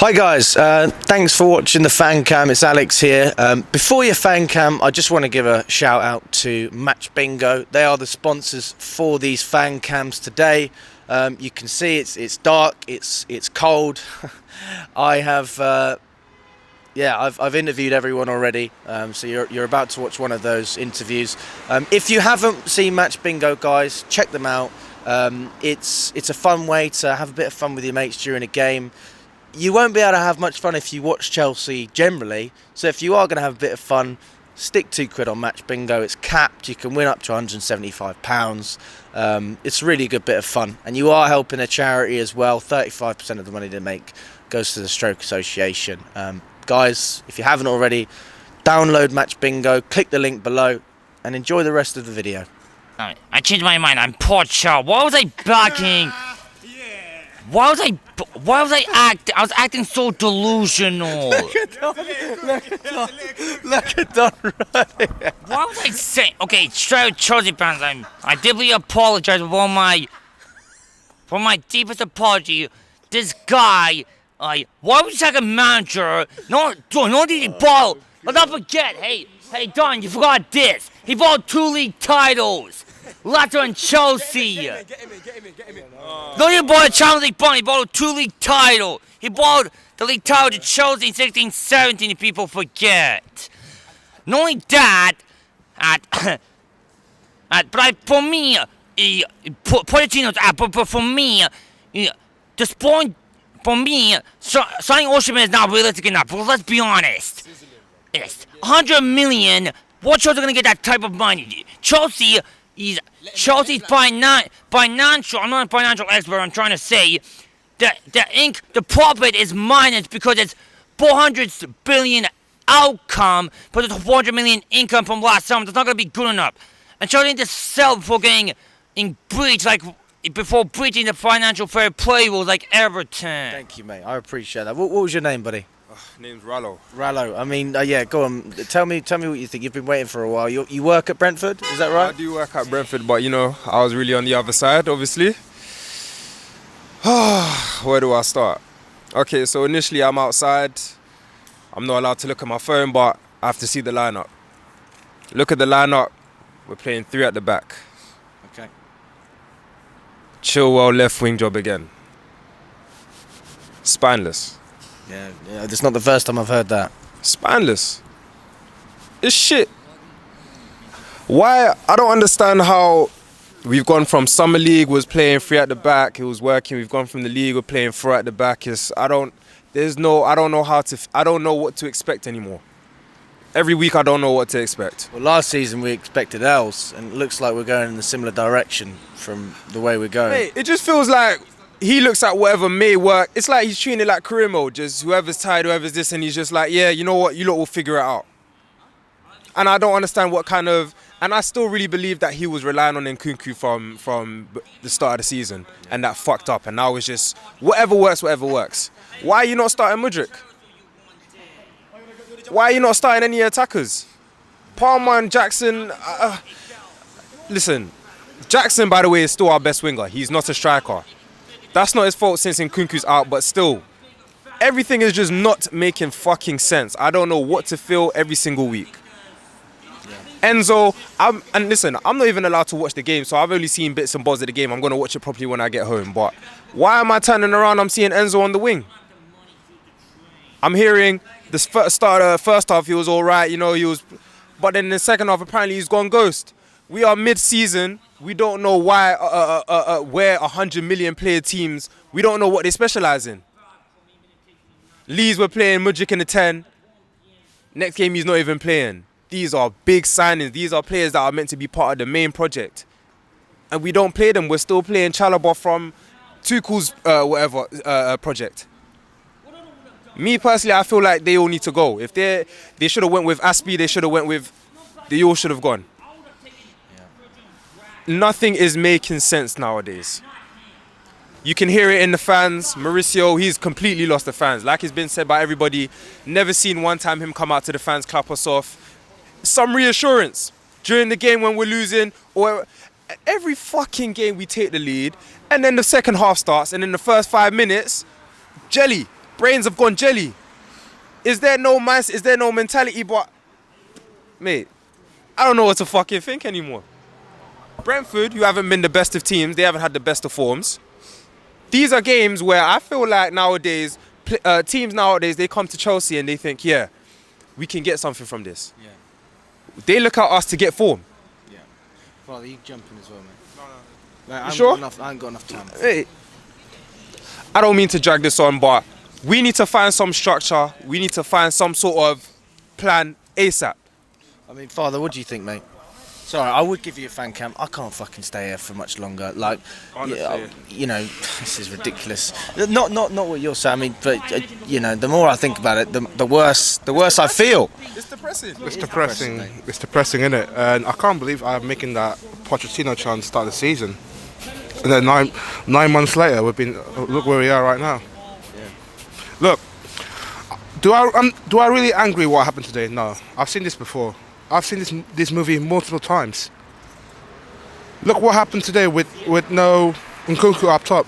Hi guys, thanks for watching the fan cam. It's Alex here. Before your fan cam, I just want to give a shout out to Match Bingo. They are the sponsors for these fan cams today. You can see it's dark, it's cold. I have I've interviewed everyone already, so you're about to watch one of those interviews. If you haven't seen Match Bingo, guys, check them out. It's a fun way to have a bit of fun with your mates during a game. You won't be able to have much fun if you watch Chelsea generally, so if you are going to have a bit of fun, stick £2 on Match Bingo. It's capped, you can win up to £175. It's a really good bit of fun, and you are helping a charity as well. 35% of the money they make goes to the Stroke Association. Guys, if you haven't already, download Match Bingo, click the link below, and enjoy the rest of the video. Alright, I changed my mind. I'm Pochettino. Why was I backing? Why was I acting? I was acting so delusional. Look at Don running. Why was I saying? Okay, straight Chelsea fans, I deeply apologize for my deepest apology. This guy, why was he like a manager? No easy ball. Let's not forget. Hey, Don, you forgot this. He bought 2 league titles. Leicester and Chelsea. Get him in. No, he bought a Champions League bond. He bought a 2 league title. He bought the league title to Chelsea in 16-17. If people forget. Not only that, for me, Pochettino's but for me, this point, for me, signing Osimhen is not realistic enough. But let's be honest. It's 100 million. What Chelsea gonna get that type of money? Chelsea's financial. I'm not a financial expert. I'm trying to say that the profit is minus because it's 400 billion outcome, but it's 400 million income from last summer. That's not gonna be good enough. And Chelsea need to sell before getting in breach, before breaching the financial fair play rules, like Everton. Thank you, mate. I appreciate that. What was your name, buddy? Name's Rallo. Rallo. I mean, yeah. Go on. Tell me what you think. You've been waiting for a while. You work at Brentford, is that right? I do work at Brentford, but I was really on the other side, obviously. Where do I start? Okay, so initially I'm outside. I'm not allowed to look at my phone, but I have to see the lineup. Look at the lineup. We're playing 3 at the back. Okay. Chilwell left wing job again. Spineless. Yeah, it's not the first time I've heard that. Spineless. It's shit. Why? I don't understand how we've gone from Summer League was playing 3 at the back, it was working. We've gone from the league, we're playing 4 at the back. I don't know what to expect anymore. Every week I don't know what to expect. Well, last season we expected else, and it looks like we're going in a similar direction from the way we're going. Mate, it just feels like he looks at whatever may work. It's like he's treating it like career mode. Just whoever's tired, whoever's this, and he's just like, yeah, you know what? You lot will figure it out. And I don't understand what kind of... And I still really believe that he was relying on Nkunku from the start of the season. And that fucked up. And now it's just whatever works. Why are you not starting Mudryk? Why are you not starting any attackers? Palmer and Jackson... listen, Jackson, by the way, is still our best winger. He's not a striker. That's not his fault since Nkunku's out, but still, everything is just not making fucking sense. I don't know what to feel every single week. Yeah. Enzo, I'm not even allowed to watch the game, so I've only seen bits and bobs of the game. I'm going to watch it properly when I get home. But why am I turning around? I'm seeing Enzo on the wing. I'm hearing the first half he was all right, but then in the second half apparently he's gone ghost. We are mid-season. We don't know why we're 100 million player teams. We don't know what they specialise in. Leeds were playing Mudryk in the 10. Next game he's not even playing. These are big signings. These are players that are meant to be part of the main project. And we don't play them. We're still playing Chalobah from Tuchel's project. Me personally, I feel like they all need to go. If they should have went with Aspie, they all should have gone. Nothing is making sense nowadays. You can hear it in the fans. Mauricio, he's completely lost the fans. Like it's been said by everybody, never seen one time him come out to the fans, clap us off. Some reassurance during the game when we're losing, or every fucking game we take the lead, and then the second half starts, and in the first 5 minutes, jelly. brains have gone jelly. Is there no mentality? But mate, I don't know what to fucking think anymore. Brentford, who haven't been the best of teams, they haven't had the best of forms. These are games where I feel like nowadays, teams nowadays, they come to Chelsea and they think, yeah, we can get something from this. Yeah. They look at us to get form. Yeah. Father, you jumping as well, mate. No. I sure? I ain't got enough time. Hey, I don't mean to drag this on, but we need to find some structure. We need to find some sort of plan ASAP. I mean, Father, what do you think, mate? Sorry, I would give you a fan cam. I can't fucking stay here for much longer. Like, Honestly. you know, this is ridiculous. Not what you're saying. I mean, but you know, the more I think about it, the worse I feel. It's depressing. It's depressing. It's depressing, isn't it? And I can't believe I'm making that Pochettino chance start the season. And then nine months later, look where we are right now. Yeah. Look, do I really angry what happened today? No, I've seen this before. I've seen this movie multiple times. Look what happened today with no Nkunku up top.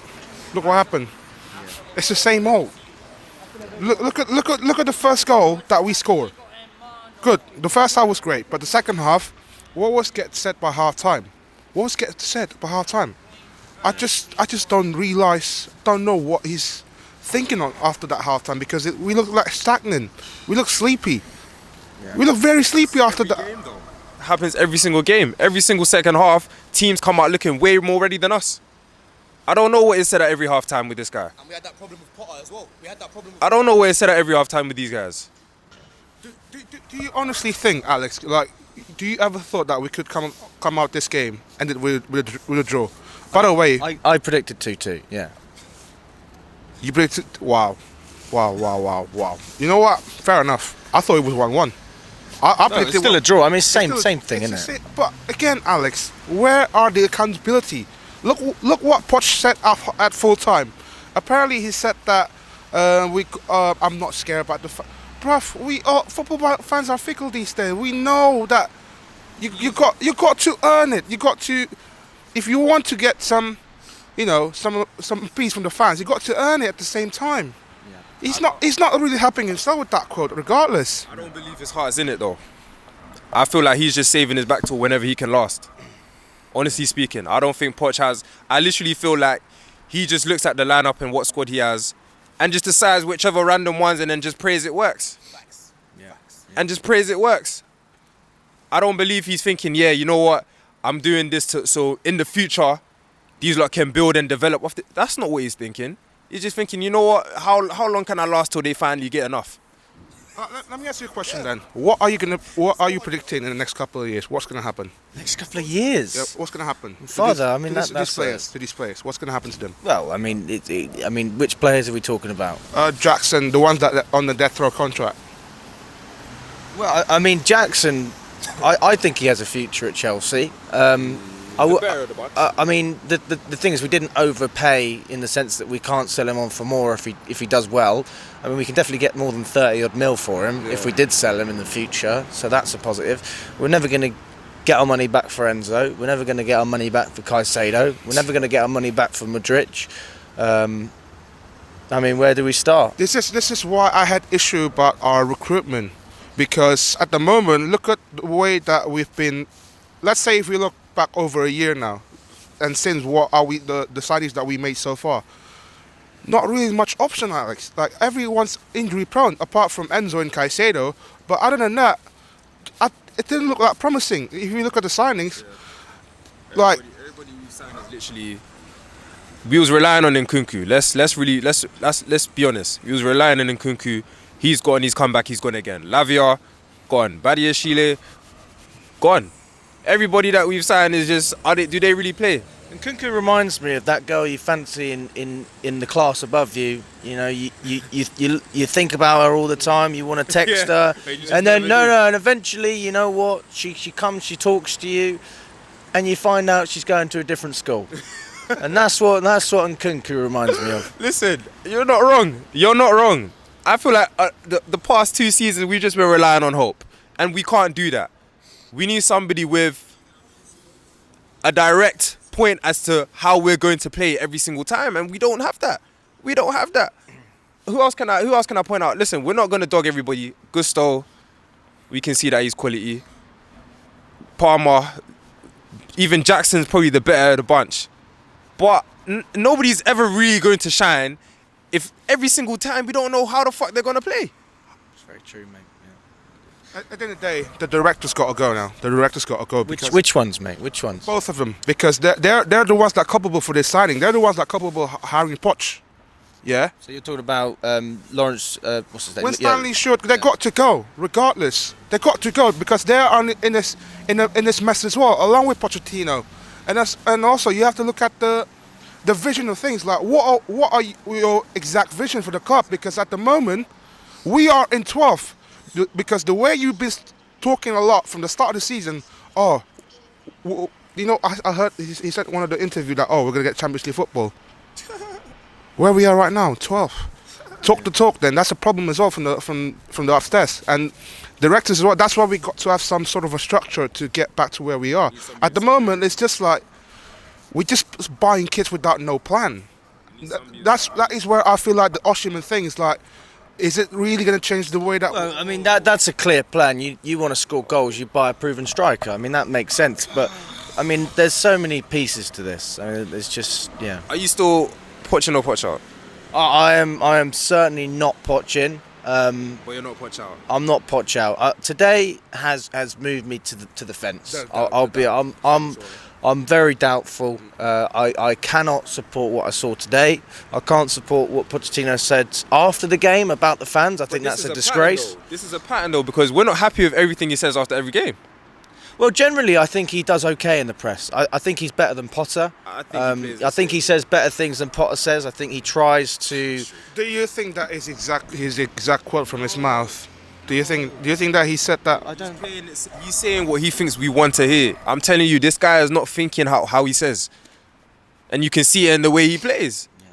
Look what happened. Yeah. It's the same old. Look at the first goal that we scored. Good. The first half was great, but the second half, what was get said by half time? I just don't know what he's thinking on after that half time, because we look like stagnant. We look sleepy. Yeah. We look very sleepy after that. Happens every single game. Every single second half, teams come out looking way more ready than us. I don't know what is said at every half time with this guy. And we had that problem with Potter as well. I don't know what is said at every half time with these guys. Do you honestly think, Alex, like, do you ever thought that we could come out this game and it with a draw? By the way, I predicted 2-2. Yeah. You predicted? Wow. You know what? Fair enough. I thought it was 1-1. I predicted it's still a draw. I mean, it's same thing, isn't it? But again, Alex, where are the accountability? Look what Poch said at full time. Apparently, he said that I'm not scared about the. Bruv, football fans are fickle these days. We know that you got to earn it. You got to, if you want to get some peace from the fans, you got to earn it at the same time. Yeah. He's not really helping himself with that quote, regardless. I don't believe his heart's in it though. I feel like he's just saving his back till whenever he can last. Honestly speaking, I don't think Poch has. I literally feel like he just looks at the lineup and what squad he has, and just decides whichever random ones, and then just prays it works. Facts. Yeah. And just prays it works. I don't believe he's thinking, yeah, you know what, I'm doing this so in the future, these lot can build and develop. That's not what he's thinking. He's just thinking, you know what, how long can I last till they finally get enough? Let me ask you a question then. What are you predicting in the next couple of years? What's going to happen? Next couple of years. Yeah, what's going to happen? Father, I mean, to that's these players. What's going to happen to them? Well, I mean, which players are we talking about? Jackson, the ones that are on the death row contract. Well, I mean, Jackson, I think he has a future at Chelsea. I mean, the thing is, we didn't overpay in the sense that we can't sell him on for more if he does well. I mean, we can definitely get more than 30 odd mil for him if we did sell him in the future. So that's a positive. We're never going to get our money back for Enzo. We're never going to get our money back for Caicedo. We're never going to get our money back for Mudryk. I mean, where do we start? This is why I had issue about our recruitment, because at the moment, look at the way that we've been. Let's say if we look back over a year now, and since what are the signings that we made so far, not really much option, Alex. Like, everyone's injury prone apart from Enzo and Caicedo, but other than that, it didn't look that promising. If you look at the signings, everybody we signed is literally, we was relying on Nkunku. Let's be honest. We was relying on Nkunku. He's gone. He's come back. He's gone again. Lavia, gone. Badia Chile, gone. Everybody that we've signed is just, do they really play? And Nkunku reminds me of that girl you fancy in the class above you. You know, you think about her all the time. You want to text her, and then and eventually, you know what? She comes, she talks to you, and you find out she's going to a different school. And that's what Nkunku reminds me of. Listen, you're not wrong. I feel like the past 2 seasons we've just been relying on hope, and we can't do that. We need somebody with a direct point as to how we're going to play every single time, and we don't have that. who else can I point out? Listen, we're not gonna dog everybody. Gusto, we can see that he's quality. Palmer, even Jackson's probably the better of the bunch. But nobody's ever really going to shine if every single time we don't know how the fuck they're gonna play. It's very true, mate. At the end of the day, the director's got to go now. The director's got to go. Which ones, mate? Which ones? Both of them, because they're the ones that are culpable for this signing. They're the ones that are culpable of hiring Poch. Yeah. So you're talking about Lawrence, what's his name? When Stanley should, they got to go regardless. They got to go because they are in this mess as well, along with Pochettino, and also you have to look at the vision of things. Like what are your exact vision for the club? Because at the moment we are in 12th. Because the way you've been talking a lot from the start of the season, I heard he said in one of the interviews that we're gonna get Champions League football. Where we are right now, 12th. Talk the talk. Then that's a problem as well from the upstairs and directors as well. That's why we got to have some sort of a structure to get back to where we are. At the moment, it's just like we're just buying kits without no plan. That is where I feel like the Osimhen thing is like. Is it really going to change the way that... Well, I mean, that's a clear plan. You want to score goals, you buy a proven striker. I mean, that makes sense. But, I mean, there's so many pieces to this. I mean, it's just, yeah. Are you still Poch out? I am certainly not Pochin. But you're not Poch out? I'm not Poch out. Today has moved me to the fence. I'm very doubtful. I cannot support what I saw today. I can't support what Pochettino said after the game about the fans. I think that's a disgrace. This is a pattern though, because we're not happy with everything he says after every game. Well, generally, I think he does okay in the press. I think he's better than Potter. I think he says better things than Potter says. I think he tries to... Do you think that is his exact quote from his mouth? Do you think that he said that? He's saying what he thinks we want to hear. I'm telling you, this guy is not thinking how he says. And you can see it in the way he plays. Yeah.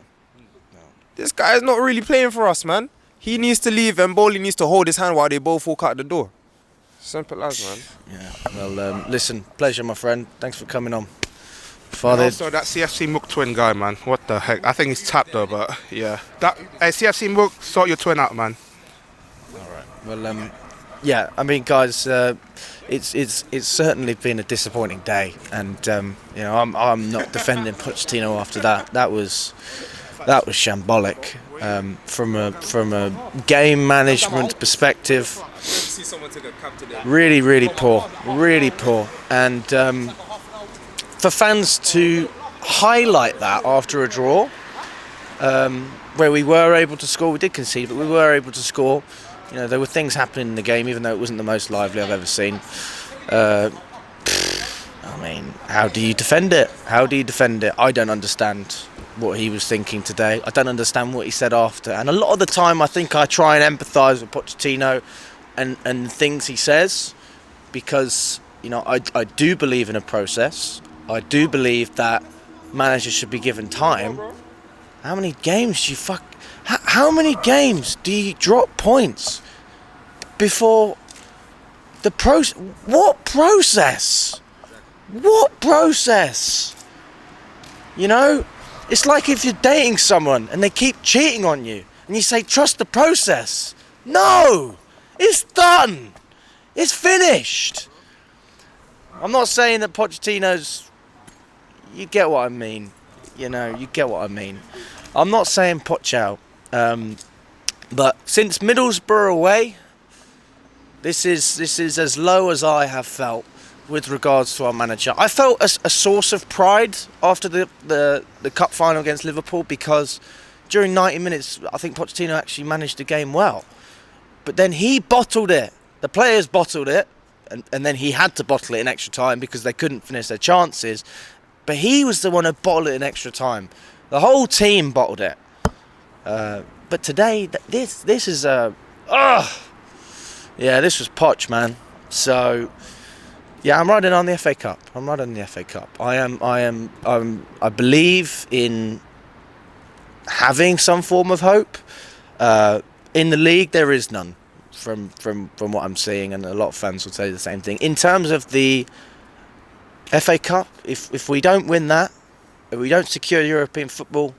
No. This guy is not really playing for us, man. He needs to leave and Bowley needs to hold his hand while they both walk out the door. Simple as, man. Yeah. Well, listen, pleasure, my friend. Thanks for coming on. Fathur. Also, that CFC Mook twin guy, man. What the heck? I think he's tapped though, but yeah. CFC Mook, sort your twin out, man. Well, yeah. I mean, guys, it's certainly been a disappointing day, and I'm not defending Pochettino after that. That was shambolic from a game management perspective. Really poor, and for fans to highlight that after a draw, where we were able to score, we did concede, but we were able to score. You know, there were things happening in the game, even though it wasn't the most lively I've ever seen. I mean, how do you defend it? I don't understand what he was thinking today. I don't understand what he said after. And a lot of the time, I think I try and empathise with Pochettino and things he says, because, you know, I do believe in a process. I do believe that managers should be given time. How many games do you How many games do you drop points before the process? What process? What process? You know, it's like if you're dating someone and they keep cheating on you and you say, trust the process. No, it's done. It's finished. I'm not saying that Pochettino's, you get what I mean. You know, you get what I mean. I'm not saying Poch out. But since Middlesbrough away, this is as low as I have felt with regards to our manager. I felt a source of pride after the cup final against Liverpool, because during 90 minutes I think Pochettino actually managed the game well. But then he bottled it. The players bottled it, and then he had to bottle it in extra time because they couldn't finish their chances. But he was the one who bottled it in extra time. The whole team bottled it. But today, this is this was Poch, man. So, yeah, I'm riding on the FA Cup. I believe in having some form of hope. In the league, there is none, from what I'm seeing, and a lot of fans will say the same thing. In terms of the FA Cup, if we don't win that, if we don't secure European football,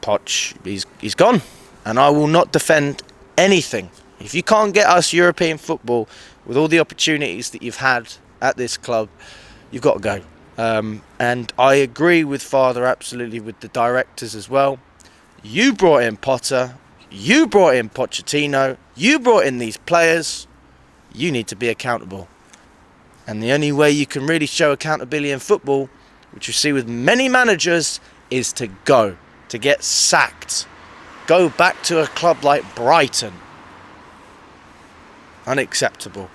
Poch, he's gone, and I will not defend anything. If you can't get us European football with all the opportunities that you've had at this club, you've got to go. And I agree with Fathur absolutely, with the directors as well. You brought in Potter, you brought in Pochettino, you brought in these players. You need to be accountable. And the only way you can really show accountability in football, which you see with many managers, is to go, to get sacked. Go back to a club like Brighton. Unacceptable.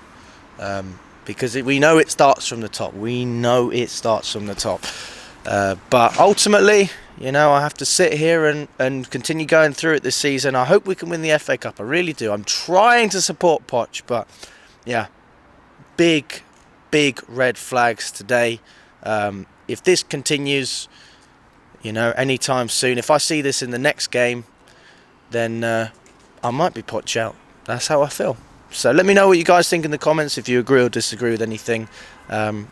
Because we know it starts from the top. We know it starts from the top. But ultimately, you know, I have to sit here and continue going through it this season. I hope we can win the FA Cup. I really do. I'm trying to support Poch, but yeah, big red flags today. If this continues, you know, anytime soon, if I see this in the next game, then I might be Poch out. That's how I feel. So let me know what you guys think in the comments, if you agree or disagree with anything. Yeah.